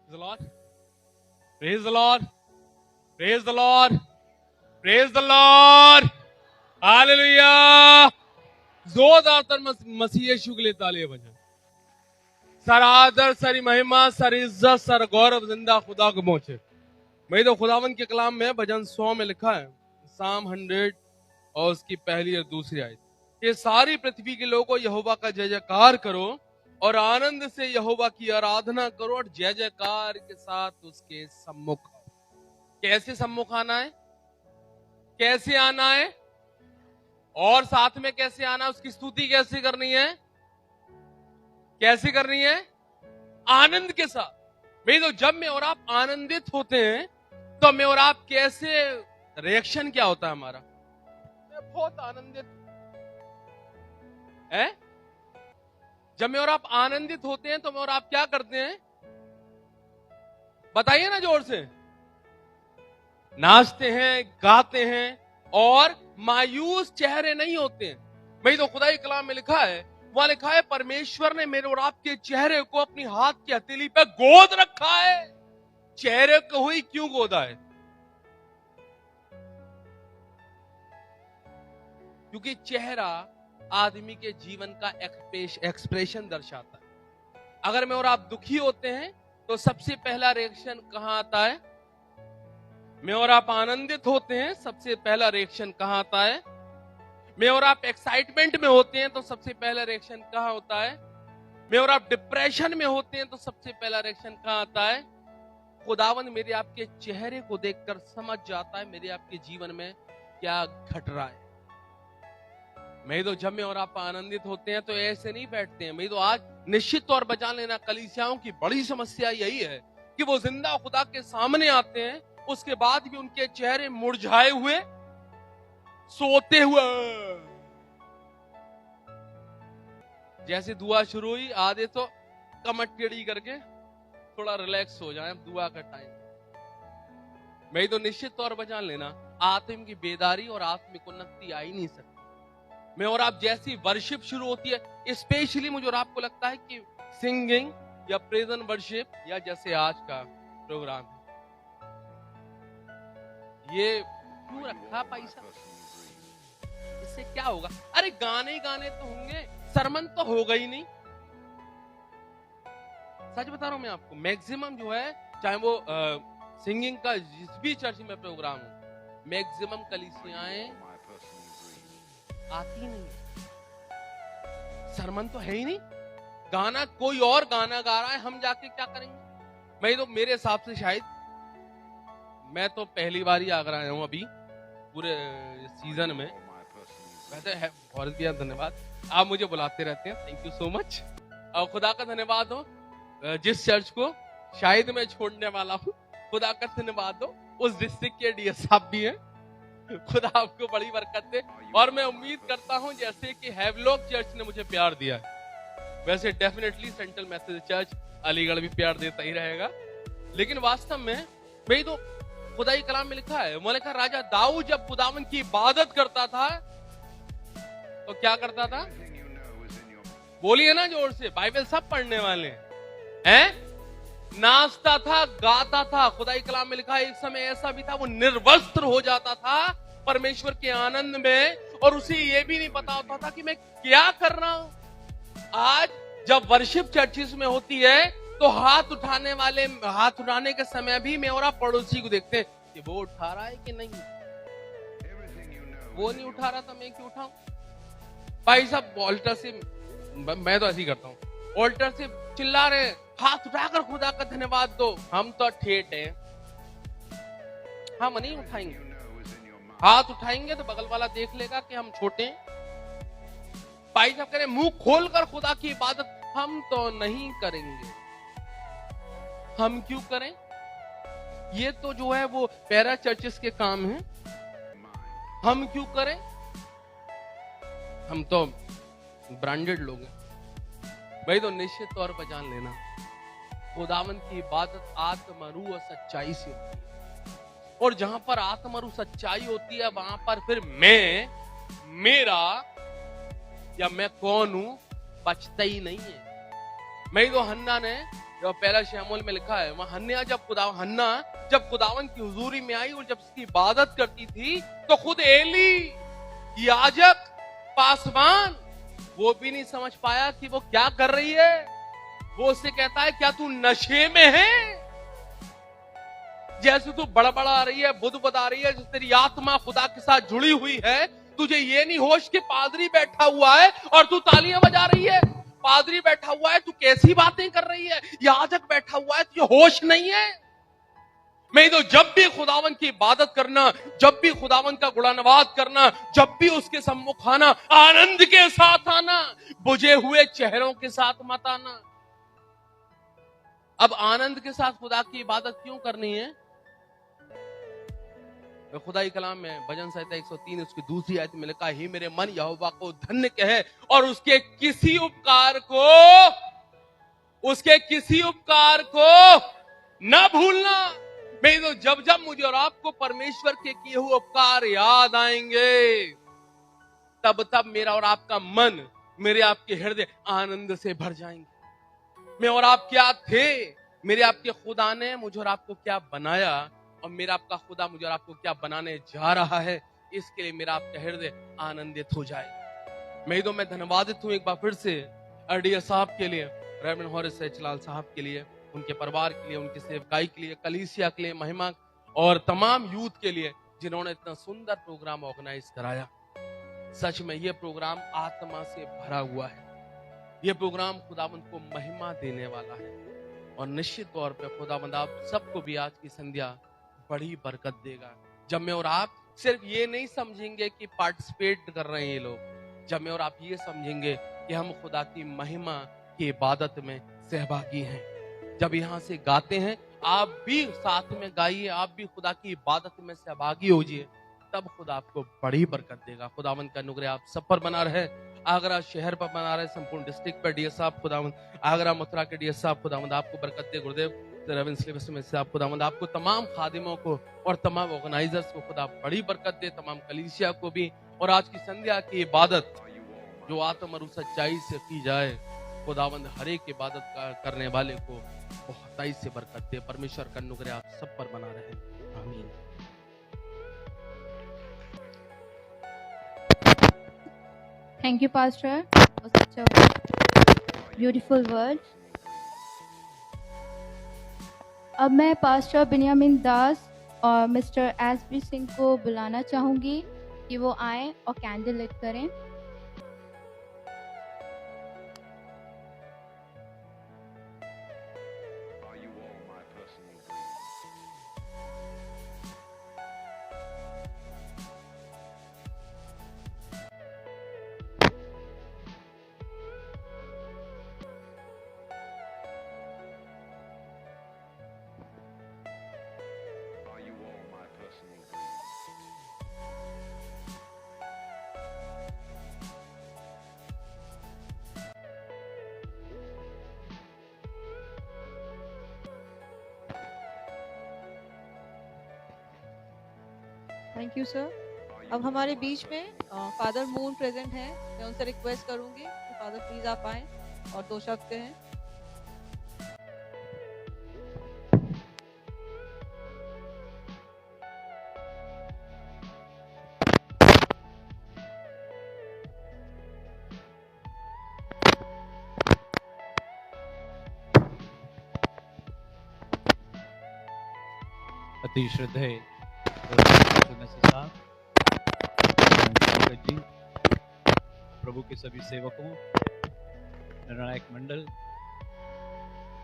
the Lord. Praise the Lord. Praise the Lord. Praise the Lord. Hallelujah. जोरदार मसीह यीशु के लिए तालियां बजाएं। सर आदर, सारी महिमा, सर इज्जत, सर गौरव जिंदा खुदा को पहुंचे। मैं तो खुदावन के कलाम में भजन 100 में लिखा है, साम 100 और उसकी पहली और दूसरी आयत, ये सारी पृथ्वी के लोगों यहोवा का जय जयकार करो और आनंद से यहोवा की आराधना करो और जय जयकार के साथ उसके सम्मुख। कैसे सम्मुख आना है, कैसे आना है और साथ में कैसे आना है, उसकी स्तुति कैसे करनी है, कैसे करनी है? आनंद के साथ। भाई तो जब मैं और आप आनंदित होते हैं तो मैं और आप कैसे, रिएक्शन क्या होता है हमारा? मैं बहुत आनंदित है। जब मैं और आप आनंदित होते हैं तो मैं और आप क्या करते हैं? बताइए ना जोर से। नाचते हैं, गाते हैं और मायूस चेहरे नहीं होते हैं। भाई तो खुदा के कलाम में लिखा है, वहां लिखा है परमेश्वर ने मेरे और आपके चेहरे को अपनी हाथ की हथेली पे गोद रखा है। चेहरे को ही क्यों गोदा है? क्योंकि चेहरा आदमी के जीवन का एक्सप्रेशन दर्शाता है। अगर मैं और आप दुखी होते हैं तो सबसे पहला रिएक्शन कहां आता है? मैं और आप आनंदित होते हैं, सबसे पहला रिएक्शन कहां आता है? मैं और आप एक्साइटमेंट में होते हैं तो सबसे पहला रिएक्शन कहां होता है? मैं और आप डिप्रेशन में होते हैं तो सबसे पहला रिएक्शन कहां आता है? खुदावन मेरे आपके चेहरे को देखकर समझ जाता है मेरे आपके जीवन में क्या घट रहा है। मैं तो जब मैं और आप आनंदित होते हैं तो ऐसे नहीं बैठते हैं। मैं तो आज निश्चित तौर पर जान लेना, कलीसियाओं की बड़ी समस्या यही है कि वो जिंदा खुदा के सामने आते हैं, उसके बाद भी उनके चेहरे मुरझाए हुए, सोते हुए। जैसे दुआ शुरू हुई, आधे तो कमर टेढ़ी करके थोड़ा रिलैक्स हो जाए, दुआ का टाइम। मैं तो निश्चित तौर पर जान लेना, आत्म की बेदारी और आत्मिक उन्नति आ ही नहीं सकती। मैं और आप जैसी वर्शिप शुरू होती है, स्पेशली मुझे और आपको लगता है कि सिंगिंग या प्रेजेंट वर्शिप या जैसे आज का प्रोग्राम, ये क्यों रखा पैसा? इससे क्या होगा? अरे गाने गाने तो होंगे, सरमन तो होगा ही नहीं। सच बता रहा हूं मैं आपको, मैक्सिमम जो है, चाहे वो सिंगिंग का जिस भी चर्च में प्रोग्राम हो, मैक्सिमम कलीसियाएं आती नहीं, सरमन तो है ही नहीं। गाना कोई और गाना गा रहा है, हम जाके क्या करेंगे? मैं तो मेरे हिसाब से शायद, मैं तो पहली बार ही आगरा आया हूं अभी पूरे सीजन में। वैसे है, बहुत बहुत धन्यवाद, आप मुझे बुलाते रहते हैं, थैंक यू सो मच। और खुदा का धन्यवाद हो जिस चर्च को शायद मैं छोड़ने वाला हूं, खुदा का धन्यवाद हो उस डिस्ट्रिक्ट के डीएस साहब भी हैं, खुदा आपको बड़ी बरकत दे। और मैं उम्मीद करता हूं जैसे कि हैवलॉक चर्च ने मुझे प्यार दिया है, वैसे definitely central message church Aligarh भी प्यार देता ही रहेगा। लेकिन वास्तव में भाई तो खुदा की कलाम में लिखा है, वो लिखा राजा दाऊद जब खुदावन की इबादत करता था तो क्या करता था? बोलिए ना जोर से, बाइबल सब पढ़ने वाले हैं। नाचता था, गाता था। खुदा की कलाम में लिखा है एक समय ऐसा भी था वो निर्वस्त्र हो जाता था परमेश्वर के आनंद में, और उसे ये भी नहीं पता होता था कि मैं क्या कर रहा हूं। आज जब वर्शिप चर्चिस में होती है तो हाथ उठाने वाले, हाथ उठाने के समय भी मैं और आप पड़ोसी को देखते हैं कि वो उठा रहा है कि नहीं। वो नहीं उठा रहा था, मैं क्यों उठाऊं? भाई साहब ऑल्टर से, मैं तो ऐसे ही करता हूं, ऑल्टर से चिल्ला रहे हैं, हाथ उठाकर खुदा का धन्यवाद दो। हम तो ठेठ हैं, हम नहीं उठाएंगे। हाथ उठाएंगे तो बगल वाला देख लेगा कि हम छोटे हैं। भाई साहब कह रहे मुंह खोलकर खुदा की इबादत, हम तो नहीं करेंगे। हम क्यों करें? ये तो जो है वो पैरा चर्चेस के काम है। हम क्यों करें? हम तो ब्रांडेड लोग हैं। भाई तो निश्चित तौर पर जान लेना, खुदावन की इबादत आत्मरू और सच्चाई से होती है, और जहां पर आत्मरू सच्चाई होती है वहां पर फिर मैं, मेरा या मैं कौन हूं बचता ही नहीं है। मैं तो हन्ना ने जो पहला शमूएल में लिखा है, वहां हन्ना जब खुदावन की हुजूरी में आई और जब उसकी इबादत करती थी, तो खुद एली याजक पासवान वो भी नहीं समझ पाया कि वो क्या कर रही है। वो उससे कहता है, क्या तू नशे में है? जैसे तू बड़बड़ा रही है, बुद बता रही है, जैसे तेरी आत्मा खुदा के साथ जुड़ी हुई है, तुझे ये नहीं होश कि पादरी बैठा हुआ है और तू तालियां बजा रही है। पादरी बैठा हुआ है, तू कैसी बातें कर रही है? याजक बैठा हुआ है, तुझे होश नहीं है? मैं तो जब भी खुदावन की इबादत करना, जब भी खुदावन का गुणानुवाद करना, जब भी उसके सम्मुख आना, आनंद के साथ आना, बुझे हुए चेहरों के साथ मत आना। अब आनंद के साथ खुदा की इबादत क्यों करनी है? खुदाई कलाम में भजन संहिता 103 उसकी दूसरी आयत में लिखा, ही मेरे मन यहोवा को धन्य कहे और उसके किसी उपकार को न भूलना। मैं तो जब जब मुझे और आपको परमेश्वर के किए हुए उपकार याद आएंगे, तब तब मेरा और आपका मन, मेरे आपके हृदय आनंद से भर जाएंगे। मैं और आप क्या थे, मेरे आपके खुदा ने मुझे और आपको क्या बनाया, और मेरा आपका खुदा मुझे और आपको क्या बनाने जा रहा है, इसके लिए मेरा आपका हृदय आनंदित हो जाए। मैं धन्यवादित हूं एक बार फिर से RDS साहब के लिए, रेवरेंड हॉरिस एच लाल साहब के लिए, उनके परिवार के लिए, उनकी सेवकाई के लिए, कलीसिया के लिए, महिमा और तमाम यूथ के लिए, जिन्होंने इतना सुंदर प्रोग्राम ऑर्गेनाइज कराया। सच में यह प्रोग्राम आत्मा से भरा हुआ है। यह प्रोग्राम खुदावंद को महिमा देने वाला है, और निश्चित तौर पे खुदावंद आप सबको भी आज की संध्या बड़ी बरकत देगा। जब मैं और आप सिर्फ ये नहीं समझेंगे कि पार्टिसिपेट कर रहे हैं ये लोग, जब मैं और आप ये समझेंगे कि हम खुदा की महिमा की इबादत में सहभागी हैं। जब यहाँ से गाते हैं, आप भी साथ में गाइए, आप भी खुदा की इबादत में सहभागी होजिए, तब खुदा आपको बड़ी बरकत देगा। खुदावंद का अनुग्रह आप सब पर बना रहे, आगरा शहर पर बना रहे, संपूर्ण डिस्ट्रिक्ट पर DS साहब खुदावंद, आगरा मथुरा के DS साहब खुदावंद आपको बरकत दे। गुरुदेव में से आप खुदावंद आपको, तमाम खादिमों को और तमाम ऑर्गेनाइजर्स को खुदा बड़ी बरकत दे, तमाम कलीसिया को भी। और आज की संध्या की इबादत जो आत्म और सच्चाई से की जाए, खुदावंद हर एक इबादत करने वाले को बहुताई से बरकत दे। परमेश्वर का अनुग्रह आप सब पर बना रहे। आमीन। Thank you, Pastor. For such a beautiful word. अब मैं पास्टर बिन्यामिन दास और मिस्टर SB सिंह को बुलाना चाहूंगी कि वो आएं और कैंडल लिट करें। Thank you sir. अब हमारे बीच में फादर मून प्रेजेंट हैं। मैं उनसे रिक्वेस्ट करूंगी कि फादर प्लीज आप आएं और 2 शब्द कहें। अति श्रद्धेय जी, प्रभु के सभी सेवकों, निर्णायक मंडल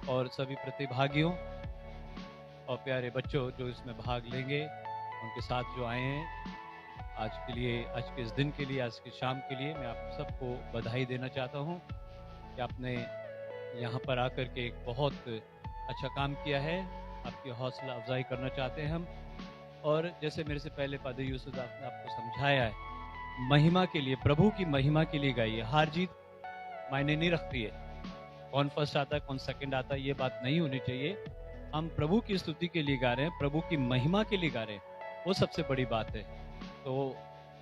और सभी प्रतिभागियों और प्यारे बच्चों जो इसमें भाग लेंगे, उनके साथ जो आए हैं आज के लिए, आज के इस दिन के लिए, आज की शाम के लिए, मैं आप सबको बधाई देना चाहता हूं कि आपने यहाँ पर आकर के एक बहुत अच्छा काम किया है। आपकी हौसला अफजाई करना चाहते हैं हम। और जैसे मेरे से पहले पादर यूसुफ ने आपको समझाया है, महिमा के लिए, प्रभु की महिमा के लिए गाइए। हार जीत मायने नहीं रखती है, कौन फर्स्ट आता है कौन सेकंड आता है, ये बात नहीं होनी चाहिए। हम प्रभु की स्तुति के लिए गा रहे हैं, प्रभु की महिमा के लिए गा रहे हैं, वो सबसे बड़ी बात है। तो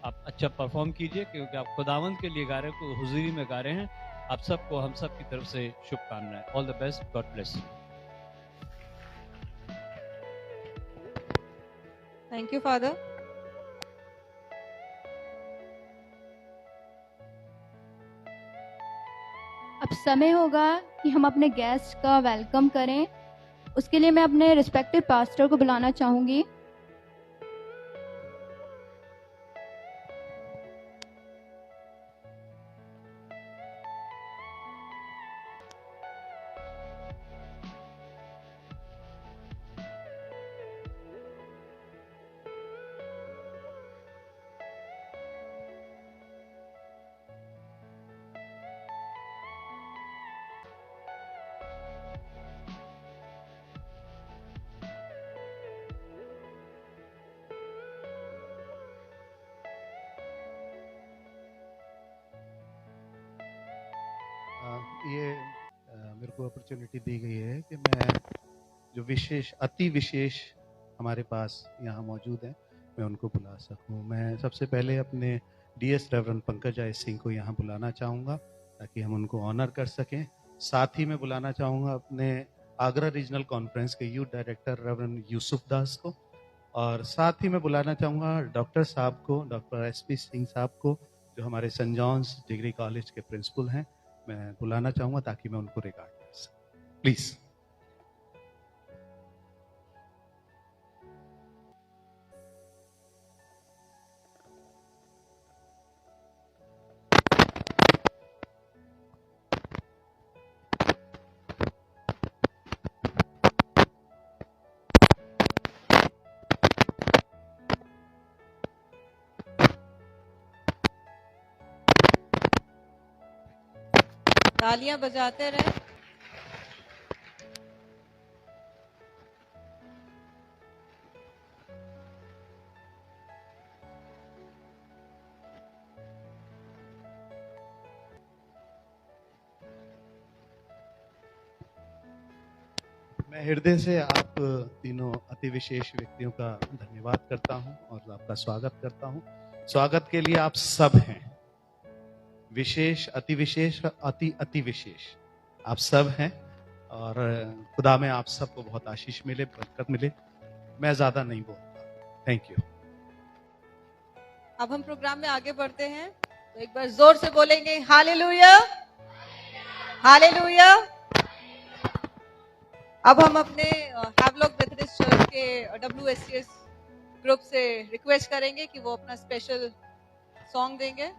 आप अच्छा परफॉर्म कीजिए, क्योंकि आप खुदावंद के लिए गा रहे हैं, हुजूरी में गा रहे हैं। आप सबको हम सब की तरफ से शुभकामनाएं। All the best, God bless. Thank you father. अब समय होगा कि हम अपने गेस्ट का वेलकम करें। उसके लिए मैं अपने रिस्पेक्टेड पास्टर को बुलाना चाहूँगी। ये मेरे को अपॉर्चुनिटी दी गई है कि मैं जो विशेष अति विशेष हमारे पास यहाँ मौजूद हैं मैं उनको बुला सकूँ। मैं सबसे पहले अपने डीएस रेवरेंड पंकज आई सिंह को यहाँ बुलाना चाहूँगा ताकि हम उनको ऑनर कर सकें। साथ ही मैं बुलाना चाहूँगा अपने आगरा रीजनल कॉन्फ्रेंस के यूथ डायरेक्टर रेवरेंड यूसुफ दास को, और साथ ही मैं बुलाना चाहूँगा डॉक्टर साहब को, डॉक्टर एसपी सिंह साहब को, जो हमारे सेंट जॉन्स डिग्री कॉलेज के प्रिंसिपल हैं। मैं बुलाना चाहूँगा ताकि मैं उनको रिगार्ड कर सकूँ। प्लीज़। तालियां बजाते रहे। मैं हृदय से आप तीनों अति विशेष व्यक्तियों का धन्यवाद करता हूं और आपका स्वागत करता हूं। स्वागत के लिए आप सब हैं, विशेष, अति विशेष, अति अति विशेष आप सब हैं, और खुदा में आप सबको बहुत आशीष मिले, बरकत मिले। मैं ज्यादा नहीं बोलता। Thank you. अब हम प्रोग्राम में आगे बढ़ते हैं, तो एक बार जोर से बोलेंगे हालेलुया, हालेलुया। अब हम अपने हैवलॉक मेथोडिस्ट चर्च के WSCS ग्रुप से रिक्वेस्ट करेंगे कि वो अपना स्पेशल सॉन्ग देंगे।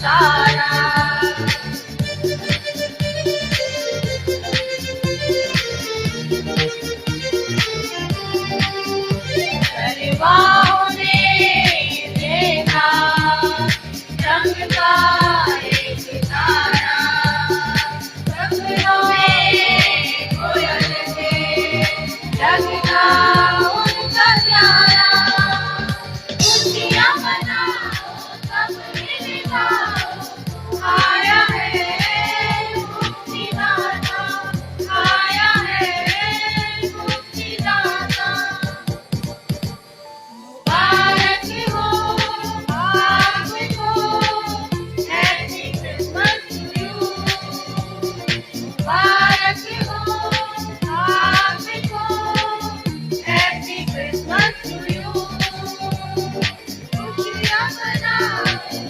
सारा परिवाहों ने देखा चमका एक तारा सपनों में कोयल थे लगता उनका प्यारा खुशियाँ मनाओ सब मिल जाओ आया है मुक्तिदाता आया है मुक्तिदाता मुबारक हो आपको हैप्पी क्रिसमस टू यू मुबारक हो आपको हैप्पी क्रिसमस टू यू खुशियाँ मनाओ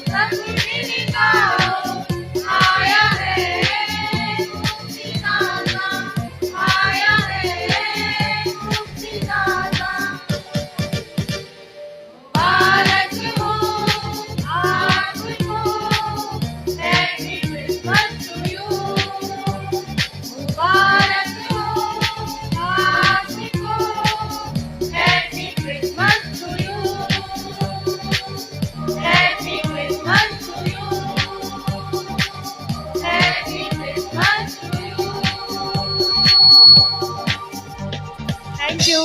सब मिल जाओ आया है मुक्तिदाता आया है मुक्तिदाता मुबारक हो आपको हैप्पी क्रिसमस टू यू मुबारक हो आपको happy Christmas to you happy Christmas to you happy Christmas to you thank you.